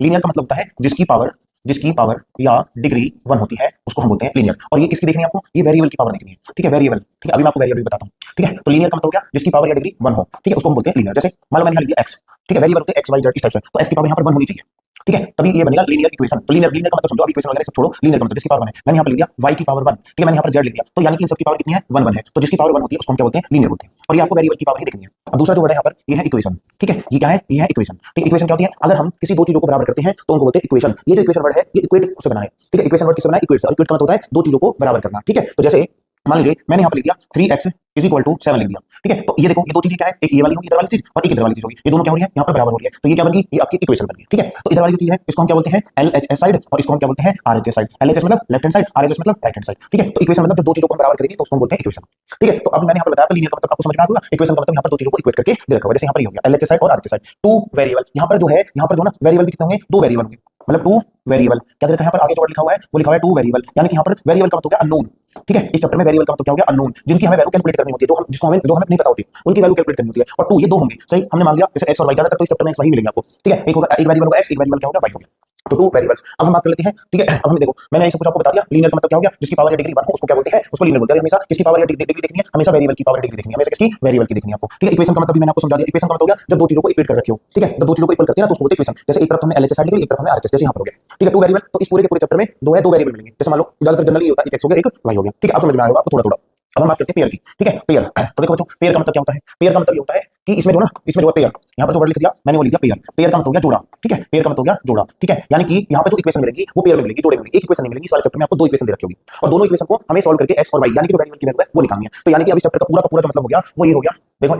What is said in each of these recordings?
Linear का मतलब होता है जिसकी पावर या डिग्री 1 होती है उसको हम बोलते हैं लीनियर। और ये किसकी देखनी है आपको, ये वेरिएबल की पावर देखनी है, ठीक है, वेरिएबल, ठीक है। अभी मैं आपको वेरिएबल बताता हूँ, ठीक है। तो लीनियर का मतलब हो गया जिसकी पावर या डिग्री 1 हो, ठीक है, उसको हम बोलते हैं लीनियर। जैसे मान लो मैंने यहाँ लिख दिया x, ठीक है, वेरिएबल होते हैं x y z इस टाइप से, तो x की पावर यहाँ पर 1 होनी चाहिए, ठीक है, तभी ये बनेगा लीनियर इक्वेशन। तो लीनियर का मतलब समझो, अब इक्वेशन वगैरह सब छोड़ो, लीनियर का मतलब जिसकी पावर 1 है। मैंने यहाँ पर लिख दिया y की पावर 1, ठीक है, मैंने यहाँ पर z लिख दिया, तो यानी कि इन सबकी पावर कितनी है, 1 1 है। तो जिसकी पावर 1 होती है उसको हम क्या बोलते हैं, लीनियर बोलते हैं। और ये आपको वेरिएबल की पावर ही देखनी है। अब दूसरा जो वर्ड है यहाँ पर, ये है इक्वेशन, ठीक है, ये क्या है, ये है इक्वेशन, ठीक है। इक्वेशन क्या होती है, अगर हम किसी दो चीजों को बराबर करते हैं तो उनको बोलते हैं इक्वेशन। ये जो इक्वेशन वर्ड है ये इक्वेट से बना है, ठीक है, इक्वेशन वर्ड किससे बना है, इक्वेट से। और इक्वेट का मतलब होता है दो चीजों को बराबर करना, ठीक है। तो जैसे मान लीजिए मैंने यहाँ पर लिख दिया 3x = 7 लिख दिया, ठीक है। तो ये देखो, ये दो चीजें क्या है, एक ये वाली होगी इधर वाली चीज और एक इधर वाली चीज होगी, ये दोनों क्या हो रही है, यहाँ पर बराबर हो रही है, तो ये क्या बन गई, ये आपकी इक्वेशन बन गई, ठीक है। तो इधर वाली जो चीज है इसको हम क्या बोलते हैं, LHS साइड, और इसको हम क्या बोलते हैं, RHS साइड। LHS मतलब लेफ्ट हैंड साइड, RHS मतलब राइट हैंड साइड, ठीक है। तो इक्वेशन मतलब जब दो चीजों को हम बराबर करेंगे तो उसको हम बोलते हैं इक्वेशन, ठीक है। तो अब मैंने यहाँ पर बताया लीनियर का मतलब आपको समझ में आ गया। इक्वेशन का मतलब यहाँ पर दो चीजों को इक्वेट करके दे रखा हुआ, जैसे यहाँ पर ये हो गया LHS साइड और RHS साइड, टू वेरिएबल। यहाँ पर जो है, यहाँ पर जो ना वेरिएबल भी कितने होंगे, दो वेरिएबल होंगे, मतलब टू वेरिएबल। क्या दे रखा है यहाँ पर, आगे जो वर्ड लिखा हुआ है वो लिखा हुआ है टू वेरिएबल, यानी कि यहाँ पर वेरिएबल का मतलब हो गया अननोन, ठीक है। इस चैप्टर में वेरिएबल का मतलब क्या हो गया, अननोन, जिनकी हमें वैल्यू कैलकुलेट करनी होती है, जो हमें नहीं पता होती, उनकी वैल्यू कैलकुलेट करनी होती है। और टू ये दो होंगे, सही, हमने मान लिया जैसे x और y, ज्यादातर तो इस चैप्टर में x y मिलेंगे आपको, ठीक है। एक होगा, एक वेरिएबल होगा x, एक वेरिएबल क्या होगा, y हो गया, तो टू वेरिएबल्स। अब हम बात कर लेते हैं, ठीक है। अब हमें देखो, मैंने ये सब कुछ आपको बता दिया। लीनियर का मतलब क्या हो गया, जिसकी पावर या डिग्री 1 हो उसको क्या बोलते हैं, उसको लीनियर बोलते हैं। हमेशा किसकी पावर या डिग्री देखनी है, हमेशा वेरिएबल की पावर डिग्री देखनी है, हमेशा किसकी, वेरिएबल की देखनी है आपको, ठीक है। इक्वेशन का मतलब भी मैंने आपको समझा दिया। इक्वेशन का मतलब हो गया जब दो चीजों को इक्वेट कर रखी हो, ठीक है, जब दो चीजों को इक्वल करते हैं ना तो उसको बोलते हैं इक्वेशन। जैसे एक तरफ हमने LHS साइड ली, एक तरफ हमने RHS, जैसे यहाँ पर हो गया, ठीक है, टू वेरिएबल। तो इस पूरे के पूरे चैप्टर में दो है, दो वेरिएबल मिलेंगे। जैसे मान लो ज्यादातर जनरली ये होता है एक x हो गया, एक y हो गया, ठीक है। अब समझ में आएगा आपको थोड़ा थोड़ा। अब हम बात करते हैं पेयर की, ठीक है, पेयर। तो देखो बच्चों, पेयर का मतलब क्या होता है, पेयर का मतलब ये होता है कि इसमें जो है पेयर, यहाँ पर जो वर्ड लिख दिया मैंने वो लिख दिया पेयर। पेयर का मतलब हो गया जोड़ा, ठीक है, पेयर का मतलब हो गया जोड़ा, ठीक है। यानी कि यहाँ पर जो इक्वेशन मिलेगी वो पेयर में मिलेगी, जोड़े में मिलेगी, एक इक्वेशन नहीं मिलेगी। इस वाले चैप्टर में आपको दो इक्वेशन दे रखी होगी और दोनों इक्वेशन को हमें सॉल्व करके x और y यानी कि जो वेरिएबल की वैल्यू है वो निकालनी है। तो यानी कि अब इस चैप्टर का पूरा का पूरा जो मतलब हो गया वो ये हो गया। देखो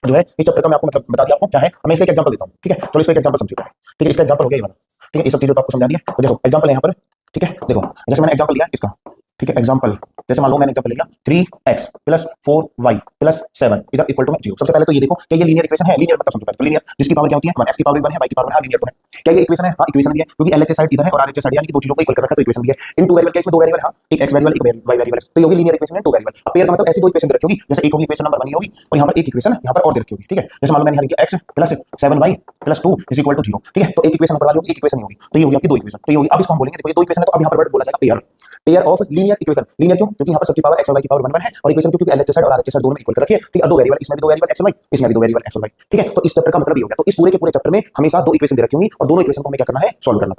जो है इस चैप्टर का मैं आपको मतलब बता दिया आपको क्या है। मैं इसका एक एग्जांपल देता हूँ, ठीक है, चलो इसका एक एग्जांपल समझते हैं, ठीक है। इसका एग्जांपल हो गया ये वाला, ठीक है, ये सब चीजें तो आपको समझा दिया। तो देखो एग्जांपल है यहाँ पर, ठीक है, देखो जैसे मैंने एग्जांपल लिया इसका, ठीक है, एग्जांपल जैसे मान लो मैंने एग्जांपल लिया 3x + 4y + 7 इधर इक्वल टू में 0। सबसे पहले तो ये देखो कि ये लीनियर इक्वेशन है। लीनियर मतलब समझो पहले तो लीनियर जिसकी पावर क्या होती है 1, x की पावर 1 है, y की पावर 1 है, लीनियर तो है। क्या ये इक्वेशन है, हां इक्वेशन भी है, क्योंकि LHS साइड इधर है और RHS साइड यानी कि दो चीजों को इक्वल कर रखा है, तो इक्वेशन भी है। इन टू वेरिएबल केस में दो वेरिएबल, हां एक x वेरिएबल एक y वेरिएबल, तो ये होगी लीनियर इक्वेशन है, टू वेरिएबल। अब पेयर का मतलब ऐसी दो इक्वेशन दे रखी होगी, जैसे एक होगी इक्वेशन नंबर 1 होगी और यहाँ पर एक इक्वेशन यहाँ पर और दे रखी होगी, ठीक है। जैसे मान लो मैंने यहाँ लिखा x + 7y + 2 = 0, ठीक है। तो एक इक्वेशन ऊपर वाली होगी, एक इक्वेशन होगी, तो ये होगी आपकी दो इक्वेशन। तो ये होगी, अब इसको हम बोलेंगे, देखो ये दो इक्वेशन है तो अब यहाँ पर वर्ड बोला जाएगा pair, pair of linear equation. Linear क्यों, क्योंकि यहाँ पर सबकी पावर x और y की पावर 1 1 है, और इक्वेशन क्योंकि LHS साइड और RHS साइड दोनों में इक्वल कर रखी है, ठीक है। दो वेरिएबल, इसमें भी दो वेरिएबल x और y, इसमें भी दो वेरिएबल x और y, ठीक है। तो इस चैप्टर का मतलब ये हो गया। तो इस पूरे के पूरे चैप्टर में हमेशा दो इक्वेशन दे रखी होंगी और दोनों इक्वेशन को हमें क्या करना है, सॉल्व करना।